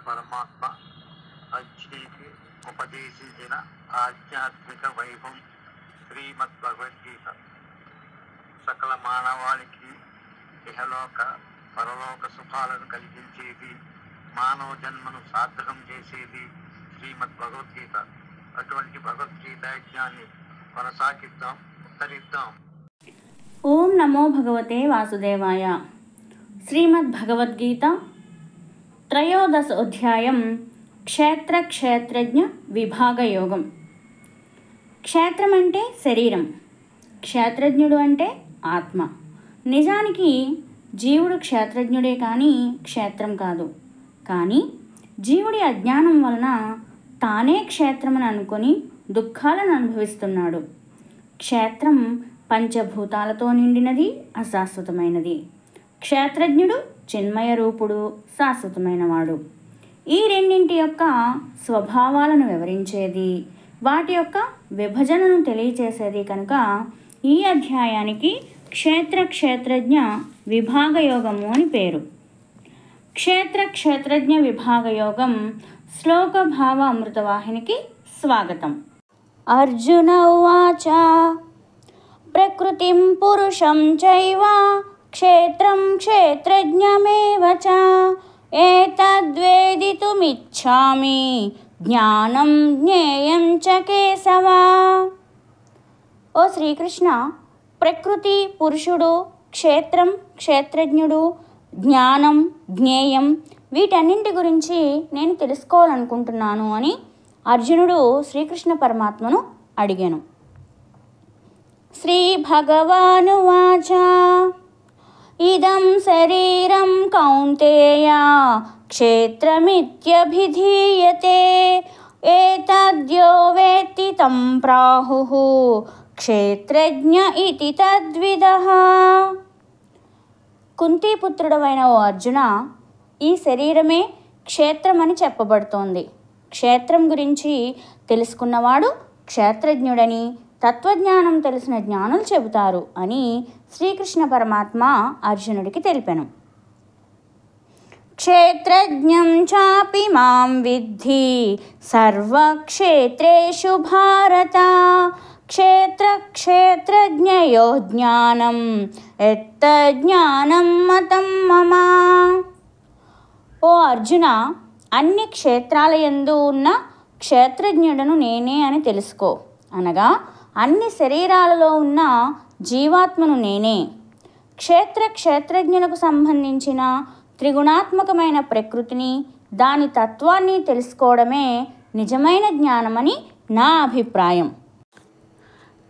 పరమాత్మ అర్జునికి ఉపదేశించిన ఆధ్యాత్మిక వైభవం శ్రీమద్భగవద్గీత సకల మానవాళికి ఇహలోక పరలోక సుఖాలను కలిగించేది, మానవ జన్మను సార్థకం చేసేది శ్రీమద్భగవద్గీత. అటువంటి భగవద్గీత యజ్ఞాన్ని కొనసాగిద్దాం, ఉత్తరిద్దాం. ఓం నమో భగవతే వాసుదేవాయ. శ్రీమద్భగవద్గీత త్రయోదశ అధ్యాయం క్షేత్ర క్షేత్రజ్ఞ విభాగయోగం. క్షేత్రం అంటే శరీరం, క్షేత్రజ్ఞుడు అంటే ఆత్మ. నిజానికి జీవుడు క్షేత్రజ్ఞుడే కానీ క్షేత్రం కాదు. కానీ జీవుడి అజ్ఞానం వలన తానే క్షేత్రమని అనుకొని దుఃఖాలను అనుభవిస్తున్నాడు. క్షేత్రం పంచభూతాలతో నిండినది, అశాశ్వతమైనది. క్షేత్రజ్ఞుడు చిన్మయ రూపుడు, శాశ్వతమైనవాడు. ఈ రెండింటి యొక్క స్వభావాలను వివరించేది, వాటి యొక్క విభజనను తెలియచేసేది కనుక ఈ అధ్యాయానికి క్షేత్ర క్షేత్రజ్ఞ విభాగయోగము అని పేరు. క్షేత్ర క్షేత్రజ్ఞ విభాగయోగం శ్లోక భావ అమృతవాహినికి స్వాగతం. అర్జున ఉవాచ ప్రకృతిం పురుషం చైవ క్షేత్రం క్షేత్రజ్ఞమేవ చ ఏతద్వేదితుమిచ్ఛామి జ్ఞానం జ్ఞేయం చ కేశవ. ఓ శ్రీకృష్ణ, ప్రకృతి పురుషుడు, క్షేత్రం క్షేత్రజ్ఞుడు, జ్ఞానం జ్ఞేయం వీటన్నింటి గురించి నేను తెలుసుకోవాలనుకుంటున్నాను అని అర్జునుడు శ్రీకృష్ణ పరమాత్మను అడిగాను. శ్రీ భగవానువాచ ఇదం శరీరం కౌంతేయ క్షేత్రమిత్యభిధీయతే ఏతద్యో వేత్తి తం ప్రాహుః క్షేత్రజ్ఞ ఇతి తద్విదః. కుంతీపుత్రుడవైన ఓ అర్జున, ఈ శరీరమే క్షేత్రమని చెప్పబడుతోంది. క్షేత్రం గురించి తెలుసుకున్నవాడు క్షేత్రజ్ఞుడని తత్వజ్ఞానం తెలిసిన జ్ఞానులు చెబుతారు అని శ్రీకృష్ణ పరమాత్మ అర్జునుడికి తెలిపాను. క్షేత్రజ్ఞం చాపి మాం విద్ధి సర్వక్షేత్రేషు భారత క్షేత్ర క్షేత్రజ్ఞయో జ్ఞానం ఎత్తజ్ఞానం మతం మమ. ఓ అర్జున, అన్ని క్షేత్రాల యందు ఉన్న క్షేత్రజ్ఞుడను నేనే అని తెలుసుకో. అనగా అన్ని శరీరాలలో ఉన్న జీవాత్మను నేనే. క్షేత్ర క్షేత్రజ్ఞులకు సంబంధించిన త్రిగుణాత్మకమైన ప్రకృతిని, దాని తత్వాన్ని తెలుసుకోవడమే నిజమైన జ్ఞానమని నా అభిప్రాయం.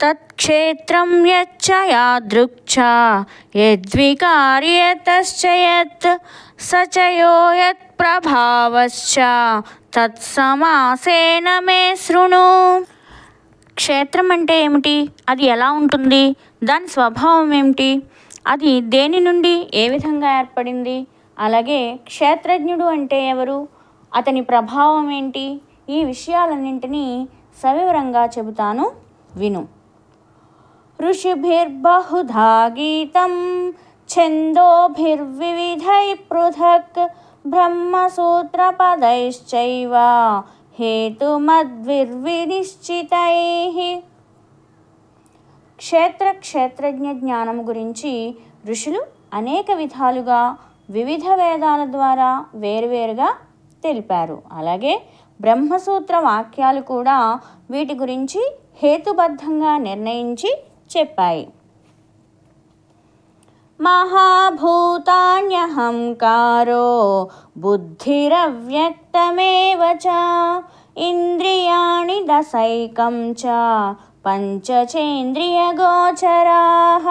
తత్క్షేత్రం యచ్చ యాదృక్చ యద్వికార్యతశ్చ యత్ సచయో యత్ ప్రభావశ్చ తత్సమాసేన మే శృణు. క్షేత్రం అంటే ఏమిటి? అది ఎలా ఉంటుంది? దాని స్వభావం ఏమిటి? అది దేని నుండి ఏ విధంగా ఏర్పడింది? అలాగే క్షేత్రజ్ఞుడు అంటే ఎవరు? అతని ప్రభావం ఏంటి? ఈ విషయాలన్నింటినీ సవివరంగా చెబుతాను, విను. ఋషిభిర్బహుధా గీతం ఛందోభిర్వివిధై పృథక్ బ్రహ్మసూత్రపదైశ్చైవ హేతుమద్విర్వినిశ్చితైః. క్షేత్ర క్షేత్రజ్ఞ జ్ఞానం గురించి ఋషులు అనేక విధాలుగా వివిధ వేదాల ద్వారా వేరువేరుగా తెలిపారు. అలాగే బ్రహ్మసూత్ర వాక్యాలు కూడా వీటి గురించి హేతుబద్ధంగా నిర్ణయించి చెప్పాయి. మహాభూతాన్యహంకారో బుద్ధిరవ్యక్తమేవ చ ఇంద్రియాణి దశైకం చ పంచచేంద్రియగోచరాః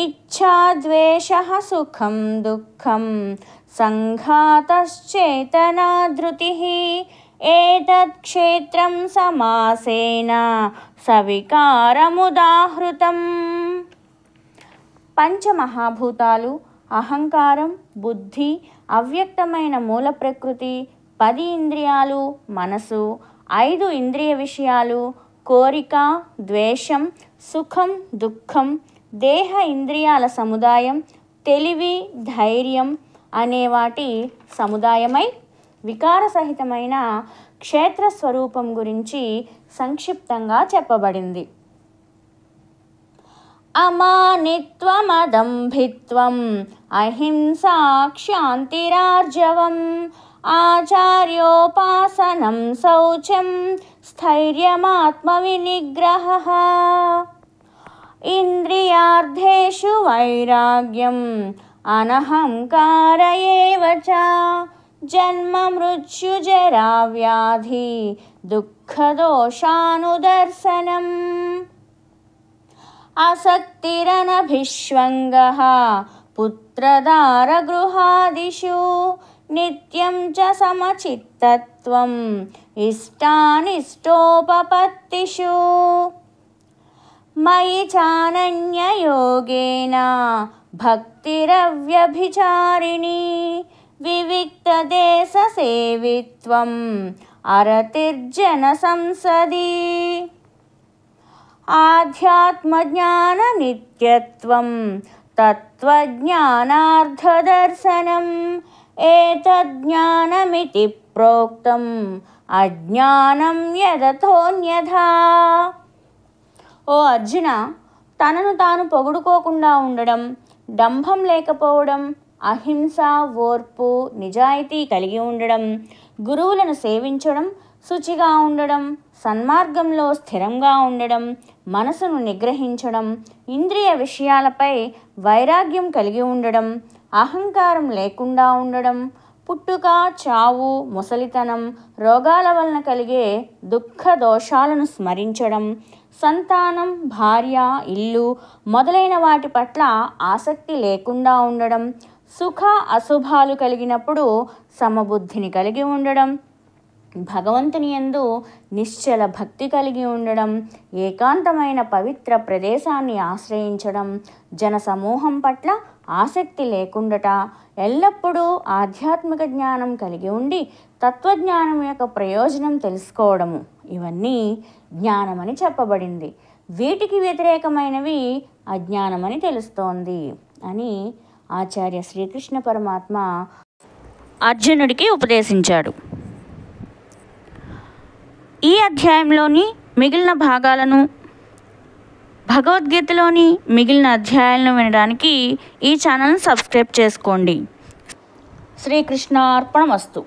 ఇచ్ఛా ద్వేషః సుఖం దుఃఖం సంఘాతశ్చేతనా ధృతిః ఏతత్ క్షేత్రం సమాసేన సవికారముదాహృతం. పంచమహాభూతాలు, అహంకారం, బుద్ధి, అవ్యక్తమైన మూల ప్రకృతి, 10 ఇంద్రియాలు, మనసు, 5 ఇంద్రియ విషయాలు, కోరిక, ద్వేషం, సుఖం, దుఃఖం, దేహ ఇంద్రియాల సముదాయం, తెలివి, ధైర్యం అనే వాటి సముదాయమై వికారసహితమైన క్షేత్ర స్వరూపం గురించి సంక్షిప్తంగా చెప్పబడింది. అమానిత్వమదంభిత్వం అహింసా క్షాంతిరార్జవం ఆచార్యోపాసనం శౌచం స్థైర్యమాత్మవినిగ్రహః ఇంద్రియార్థేషు వైరాగ్యం అనహంకార ఏవ చ జన్మ మృత్యుజరా వ్యాధి దుఃఖదోషానుదర్శనం ఆసక్తిరనభిష్వంగః పుత్రదారగృహాదిషు నిత్యం చ సమచిత్తత్వం ఇష్టానిష్టోపపత్తిషు మయి చానన్యయోగేన భక్తిరవ్యభిచారిణి వివిక్తదేశసేవిత్వం అరతిర్జన సంసది ఆధ్యాత్మజ్ఞాన నిత్యత్వం తత్వజ్ఞానార్థదర్శనం ఏతజ్ఞానమితి ప్రోక్తం అజ్ఞానం యదథోన్యథా. ఓ అర్జున, తనను తాను పొగుడుకోకుండా ఉండడం, డంభం లేకపోవడం, అహింస, ఓర్పు, నిజాయితీ కలిగి ఉండడం, గురువులను సేవించడం, శుచిగా ఉండడం, సన్మార్గంలో స్థిరంగా ఉండడం, మనసును నిగ్రహించడం, ఇంద్రియ విషయాలపై వైరాగ్యం కలిగి ఉండడం, అహంకారం లేకుండా ఉండడం, పుట్టుక, చావు, ముసలితనం, రోగాల వలన కలిగే దుఃఖ దోషాలను స్మరించడం, సంతానం, భార్య, ఇల్లు మొదలైన వాటి పట్ల ఆసక్తి లేకుండా ఉండడం, సుఖ అశుభాలు కలిగినప్పుడు సమబుద్ధిని కలిగి ఉండడం, భగవంతుని యందు నిశ్చల భక్తి కలిగి ఉండడం, ఏకాంతమైన పవిత్ర ప్రదేశాన్ని ఆశ్రయించడం, జన సమూహం పట్ల ఆసక్తి లేకుండట, ఎల్లప్పుడూ ఆధ్యాత్మిక జ్ఞానం కలిగి ఉండి తత్వజ్ఞానం యొక్క ప్రయోజనం తెలుసుకోవడము, ఇవన్నీ జ్ఞానమని చెప్పబడింది. వీటికి వ్యతిరేకమైనవి అజ్ఞానమని తెలుస్తోంది అని ఆచార్య శ్రీకృష్ణ పరమాత్మ అర్జునుడికి ఉపదేశించాడు. ఈ అధ్యాయంలోని మిగిలిన భాగాలను, భగవద్గీతలోని మిగిలిన అధ్యాయాలను వినడానికి ఈ ఛానల్ని సబ్స్క్రైబ్ చేసుకోండి. శ్రీకృష్ణార్పణమస్తు.